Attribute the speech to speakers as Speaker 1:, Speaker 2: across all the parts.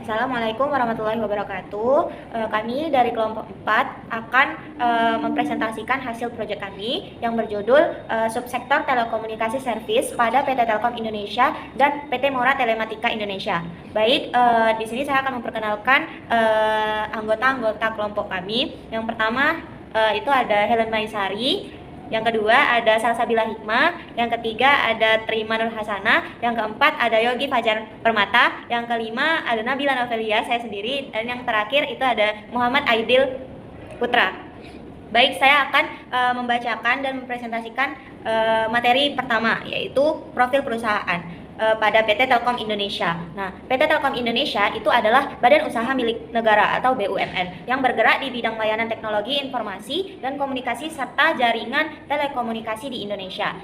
Speaker 1: Assalamualaikum warahmatullahi wabarakatuh. Kami dari kelompok 4 akan mempresentasikan hasil proyek kami yang berjudul Subsektor Telekomunikasi Service pada PT Telkom Indonesia dan PT Mora Telematika Indonesia. Baik, di sini saya akan memperkenalkan anggota-anggota kelompok kami. Yang pertama itu ada Helen Maisari. Yang kedua ada Salsabila Hikmah, yang ketiga ada Trima Nur Hasanah, yang keempat ada Yogi Fajar Permata, yang kelima ada Nabila Novelia, saya sendiri, dan yang terakhir itu ada Muhammad Aidil Putra. Baik, saya akan membacakan dan mempresentasikan materi pertama, yaitu profil perusahaan pada PT Telkom Indonesia. Nah, PT Telkom Indonesia itu adalah badan usaha milik negara atau BUMN yang bergerak di bidang layanan teknologi informasi dan komunikasi serta jaringan telekomunikasi di Indonesia.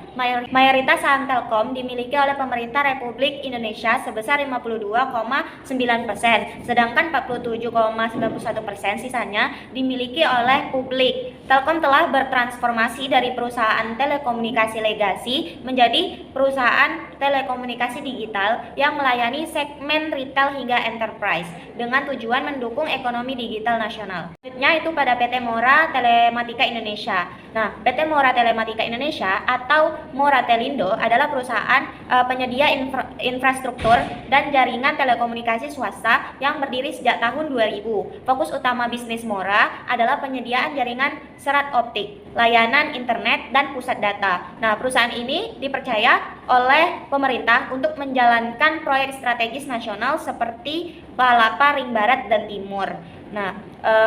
Speaker 1: Mayoritas saham Telkom dimiliki oleh pemerintah Republik Indonesia sebesar 52,9%, sedangkan 47,91% sisanya dimiliki oleh publik. Telkom telah bertransformasi dari perusahaan telekomunikasi legasi menjadi perusahaan telekomunikasi digital yang melayani segmen retail hingga enterprise dengan tujuan mendukung ekonomi digital nasional. Selanjutnya itu pada PT Mora Telematika Indonesia. Nah, PT Mora Telematika Indonesia atau Mora Telindo adalah perusahaan penyedia infrastruktur dan jaringan telekomunikasi swasta yang berdiri sejak tahun 2000. Fokus utama bisnis Mora adalah penyediaan jaringan serat optik, layanan internet, dan pusat data. Nah, perusahaan ini dipercaya oleh pemerintah untuk menjalankan proyek strategis nasional seperti Palapa Ring Barat dan Timur. Nah,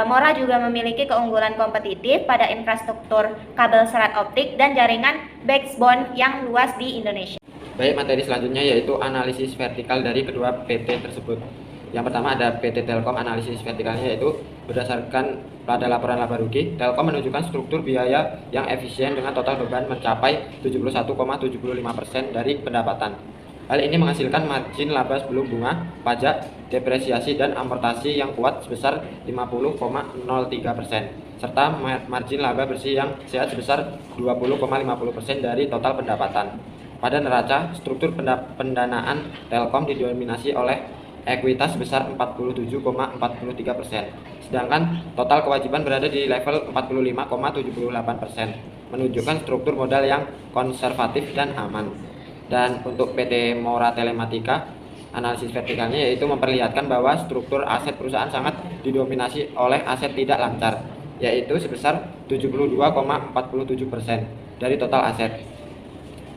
Speaker 1: Mora juga memiliki keunggulan kompetitif pada infrastruktur kabel serat optik dan jaringan backbone yang luas di Indonesia.
Speaker 2: Baik, materi selanjutnya yaitu analisis vertikal dari kedua PT tersebut. Yang pertama ada PT Telkom. Analisis vertikalnya yaitu berdasarkan pada laporan laba rugi, Telkom menunjukkan struktur biaya yang efisien dengan total beban mencapai 71,75% dari pendapatan. Hal ini menghasilkan margin laba sebelum bunga, pajak, depresiasi, dan amortasi yang kuat sebesar 50,03%, serta margin laba bersih yang sehat sebesar 20,50% dari total pendapatan. Pada neraca, struktur pendanaan Telkom didominasi oleh ekuitas sebesar 47,43%, sedangkan total kewajiban berada di level 45,78%, menunjukkan struktur modal yang konservatif dan aman. Dan untuk PT Mora Telematika, analisis vertikalnya yaitu memperlihatkan bahwa struktur aset perusahaan sangat didominasi oleh aset tidak lancar, yaitu sebesar 72,47% dari total aset,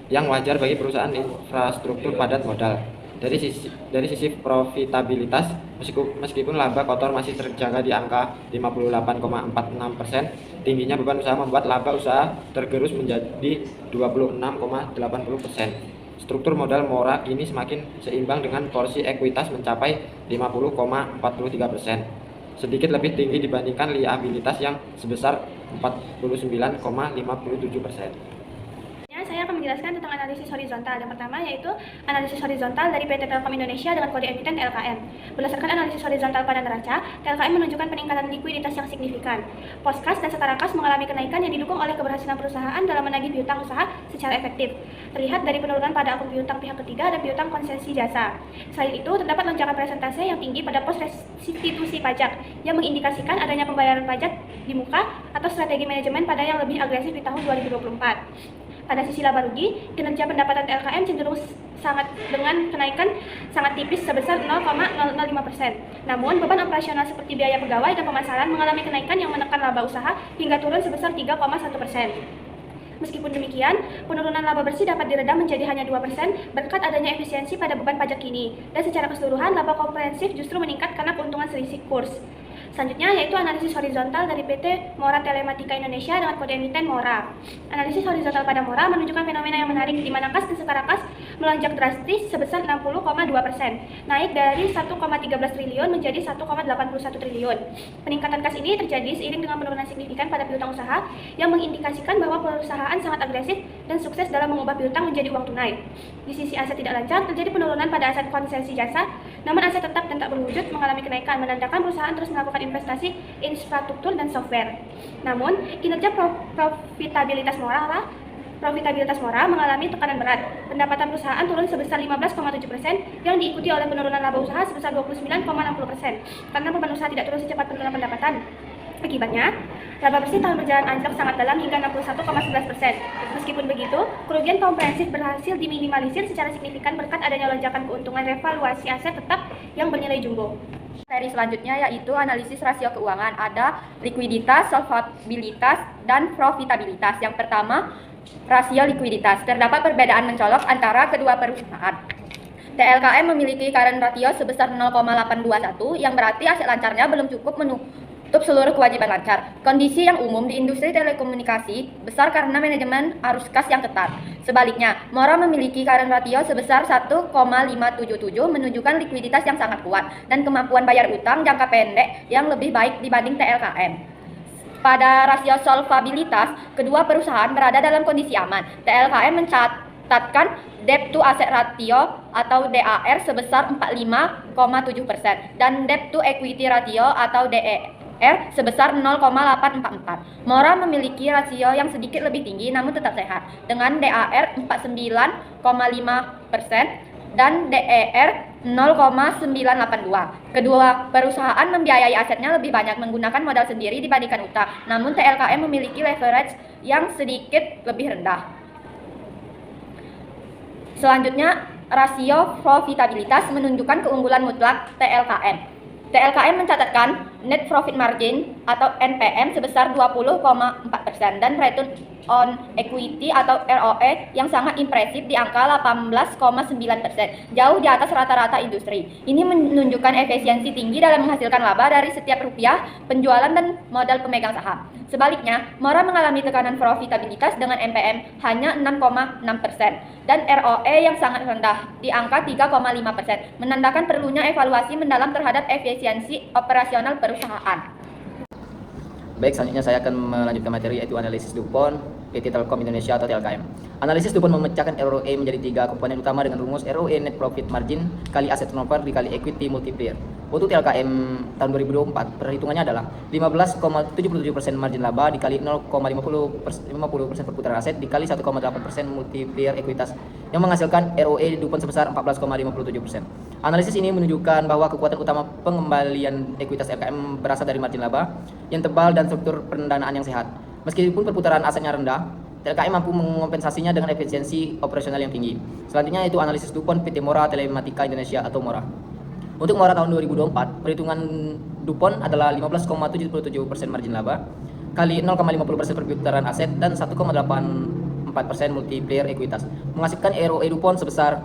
Speaker 2: yang wajar bagi perusahaan infrastruktur padat modal. Dari sisi profitabilitas, meskipun laba kotor masih terjaga di angka 58,46%, tingginya beban usaha membuat laba usaha tergerus menjadi 26,80%. Struktur modal Mora kini semakin seimbang dengan porsi ekuitas mencapai 50,43%, sedikit lebih tinggi dibandingkan liabilitas yang sebesar 49,57%.
Speaker 3: Saya akan menjelaskan tentang analisis horizontal. Yang pertama yaitu analisis horizontal dari PT Telkom Indonesia dengan kode emiten TLKM. Berdasarkan analisis horizontal pada neraca, TLKM menunjukkan peningkatan likuiditas yang signifikan. Pos kas dan setara kas mengalami kenaikan yang didukung oleh keberhasilan perusahaan dalam menagih piutang usaha secara efektif. Terlihat dari penurunan pada akun piutang pihak ketiga dan piutang konsesi jasa. Selain itu, terdapat lonjakan persentase yang tinggi pada pos restitusi pajak yang mengindikasikan adanya pembayaran pajak di muka atau strategi manajemen pada yang lebih agresif di tahun 2024. Pada sisi laba rugi, kinerja pendapatan TLKM cenderung dengan kenaikan sangat tipis sebesar 0,005%. Namun, beban operasional seperti biaya pegawai dan pemasaran mengalami kenaikan yang menekan laba usaha hingga turun sebesar 3,1%. Meskipun demikian, penurunan laba bersih dapat diredam menjadi hanya 2% berkat adanya efisiensi pada beban pajak ini. Dan secara keseluruhan, laba komprehensif justru meningkat karena keuntungan selisih kurs. Selanjutnya yaitu analisis horizontal dari PT Mora Telematika Indonesia dengan kode emiten Mora. Analisis horizontal pada Mora menunjukkan fenomena yang menarik di mana kas dan setara kas melonjak drastis sebesar 60,2%, naik dari 1,13 triliun menjadi 1,81 triliun. Peningkatan kas ini terjadi seiring dengan penurunan signifikan pada piutang usaha yang mengindikasikan bahwa perusahaan sangat agresif dan sukses dalam mengubah piutang menjadi uang tunai. Di sisi aset tidak lancar, terjadi penurunan pada aset konsesi jasa, namun aset tetap dan tak berwujud mengalami kenaikan, menandakan perusahaan terus melakukan investasi infrastruktur dan software. Namun, kinerja profitabilitas Mora Profitabilitas Mora mengalami tekanan berat. Pendapatan perusahaan turun sebesar 15,7% yang diikuti oleh penurunan laba usaha sebesar 29,60%. Karena beban usaha tidak turun secepat penurunan pendapatan. Akibatnya, laba bersih tahun berjalan anjlok sangat dalam hingga 61,11%. Meskipun begitu, kerugian komprehensif berhasil diminimalisir secara signifikan berkat adanya lonjakan keuntungan revaluasi aset tetap yang bernilai jumbo.
Speaker 4: Materi selanjutnya yaitu analisis rasio keuangan. Ada likuiditas, solvabilitas, dan profitabilitas. Yang pertama, rasio likuiditas. Terdapat perbedaan mencolok antara kedua perusahaan. TLKM memiliki current ratio sebesar 0,821 yang berarti aset lancarnya belum cukup menutup seluruh kewajiban lancar. Kondisi yang umum di industri telekomunikasi besar karena manajemen arus kas yang ketat. Sebaliknya, Mora memiliki current ratio sebesar 1,577 menunjukkan likuiditas yang sangat kuat dan kemampuan bayar utang jangka pendek yang lebih baik dibanding TLKM. Pada rasio solvabilitas, kedua perusahaan berada dalam kondisi aman. TLKM mencatatkan debt to asset ratio atau DAR sebesar 45,7% dan debt to equity ratio atau DER sebesar 0,844. Mora memiliki rasio yang sedikit lebih tinggi namun tetap sehat dengan DAR 49,5% dan DER 0,982. Kedua perusahaan membiayai asetnya lebih banyak menggunakan modal sendiri dibandingkan utang. Namun TLKM memiliki leverage yang sedikit lebih rendah. Selanjutnya, rasio profitabilitas menunjukkan keunggulan mutlak TLKM. TLKM mencatatkan net profit margin atau NPM sebesar 20,4% dan return on equity atau ROE yang sangat impresif di angka 18,9%, jauh di atas rata-rata industri. Ini menunjukkan efisiensi tinggi dalam menghasilkan laba dari setiap rupiah penjualan dan modal pemegang saham. Sebaliknya, Mora mengalami tekanan profitabilitas dengan NPM hanya 6,6% dan ROE yang sangat rendah di angka 3,5%, menandakan perlunya evaluasi mendalam terhadap efisiensi operasional perusahaan.
Speaker 5: Baik, selanjutnya saya akan melanjutkan materi yaitu analisis DuPont PT Telkom Indonesia atau TLKM. Analisis DuPont memecahkan ROE menjadi 3 komponen utama dengan rumus ROE net profit margin kali asset turnover dikali equity multiplier. Untuk TLKM tahun 2024, perhitungannya adalah 15,77% margin laba dikali 0,50% perputaran aset dikali 1,8% multiplier ekuitas yang menghasilkan ROE DuPont sebesar 14,57%. Analisis ini menunjukkan bahwa kekuatan utama pengembalian ekuitas TLKM berasal dari margin laba yang tebal dan struktur pendanaan yang sehat. Meskipun perputaran asetnya rendah, TLKM mampu mengompensasinya dengan efisiensi operasional yang tinggi. Selanjutnya itu analisis DuPont PT Mora Telematika Indonesia atau Mora. Untuk Mora tahun 2024, perhitungan DuPont adalah 15,77% margin laba kali 0,50% perputaran aset dan 1,84% multiplier ekuitas, menghasilkan ROE DuPont sebesar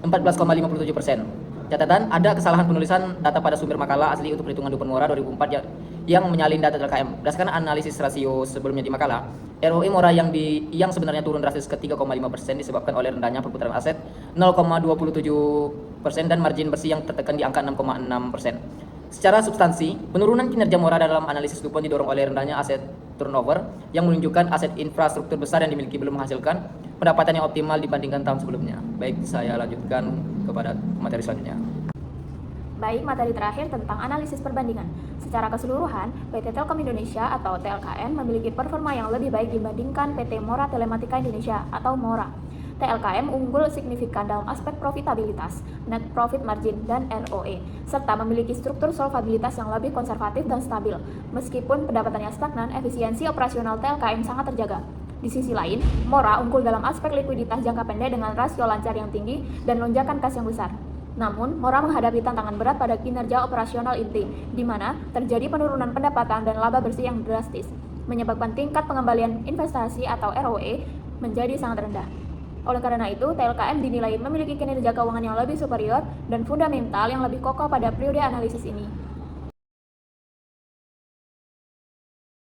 Speaker 5: 14,57%. Catatan, ada kesalahan penulisan data pada sumber makalah asli untuk perhitungan DuPont Mora 2004 yang menyalin data TLKM. Berdasarkan analisis rasio sebelumnya di makalah, ROE Mora yang sebenarnya turun drastis ke 3,5% disebabkan oleh rendahnya perputaran aset 0,27% dan margin bersih yang tertekan di angka 6,6%. Secara substansi, penurunan kinerja Mora dalam analisis DuPont didorong oleh rendahnya aset turnover yang menunjukkan aset infrastruktur besar yang dimiliki belum menghasilkan pendapatan yang optimal dibandingkan tahun sebelumnya. Baik, saya lanjutkan kepada materi selanjutnya.
Speaker 6: Baik, materi terakhir tentang analisis perbandingan. Secara keseluruhan, PT Telkom Indonesia atau TLKM memiliki performa yang lebih baik dibandingkan PT Mora Telematika Indonesia atau Mora. TLKM unggul signifikan dalam aspek profitabilitas, net profit margin, dan ROE, serta memiliki struktur solvabilitas yang lebih konservatif dan stabil. Meskipun pendapatannya stagnan, efisiensi operasional TLKM sangat terjaga. Di sisi lain, Mora unggul dalam aspek likuiditas jangka pendek dengan rasio lancar yang tinggi dan lonjakan kas yang besar. Namun, Mora menghadapi tantangan berat pada kinerja operasional inti, di mana terjadi penurunan pendapatan dan laba bersih yang drastis, menyebabkan tingkat pengembalian investasi atau ROE menjadi sangat rendah. Oleh karena itu, TLKM dinilai memiliki kinerja keuangan yang lebih superior dan fundamental yang lebih kokoh pada periode analisis ini.